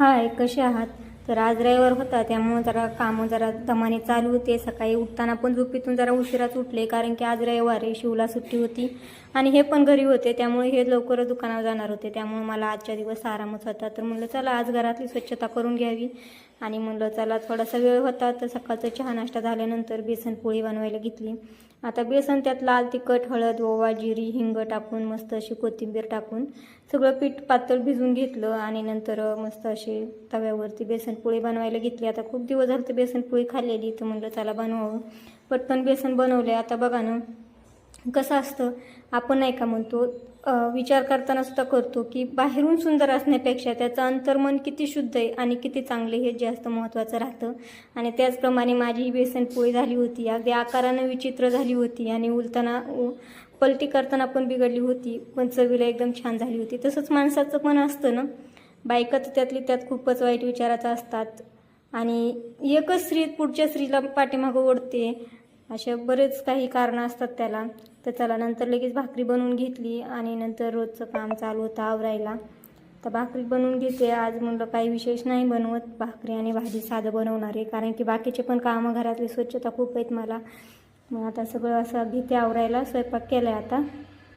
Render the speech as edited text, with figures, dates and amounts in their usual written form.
हाय, कसे आहात? तर आज रविवार होता त्यामुळे जरा कामं जरा दमाने चालू होते. सकाळी उठताना पण झोपेतून जरा उशिराच उठले, कारण की आज रविवार आहे, शिवला सुट्टी होती आणि हे पण घरी होते. त्यामुळे हे लवकरच दुकानावर जाणार होते, त्यामुळे मला आजच्या दिवस आरामच होता. तर म्हणलं चला आज घरातली स्वच्छता करून घ्यावी आणि म्हणलं चला थोडासा वेळ होता तर सकाळचा चहा नाश्ता झाल्यानंतर बेसन पोळी बनवायला घेतली. आता बेसन त्यात लाल तिखट, हळद, ओवा, जिरी, हिंग टाकून मस्त अशी कोथिंबीर टाकून सगळं पीठ पातळ भिजवून घेतलं आणि नंतर मस्त अशी तव्यावरती बेसनपोळी बनवायला घेतली. आता खूप दिवस झाले ते बेसनपोळी खाल्लेली, तर म्हणलं चला बनवावं. पटकन बेसन बनवले. आता बघा ना कसं असतं, आपण नाही का म्हणतो विचार करताना सुद्धा करतो की बाहेरून सुंदर असण्यापेक्षा त्याचं अंतर्मन किती शुद्ध आहे आणि किती चांगले हे जास्त महत्त्वाचं राहतं. आणि त्याचप्रमाणे माझी ही बेसनपोळी झाली होती, अगदी आकारानं विचित्र झाली होती आणि उलताना पलटी करताना पण बिघडली होती, पण चवीला एकदम छान झाली होती. तसंच माणसाचं पण असतं ना, बायका तर त्यातली त्यात खूपच वाईट विचाराचं असतात आणि एकच स्त्री पुढच्या स्त्रीला पाठीमागं ओढते, अशा बरेच काही कारणं असतात त्याला. तर चला नंतर लगेच भाकरी बनवून घेतली आणि नंतर रोजचं काम चालू होतं आवरायला. तर भाकरी बनवून घेते. आज म्हणलं काही विशेष नाही बनवत, भाकरी आणि भाजी साधं बनवणार आहे, कारण की बाकीचे पण कामं घरातली स्वच्छता खूप आहेत मला. मग आता सगळं असं घेते आवरायला. स्वयंपाक केला आहे आता.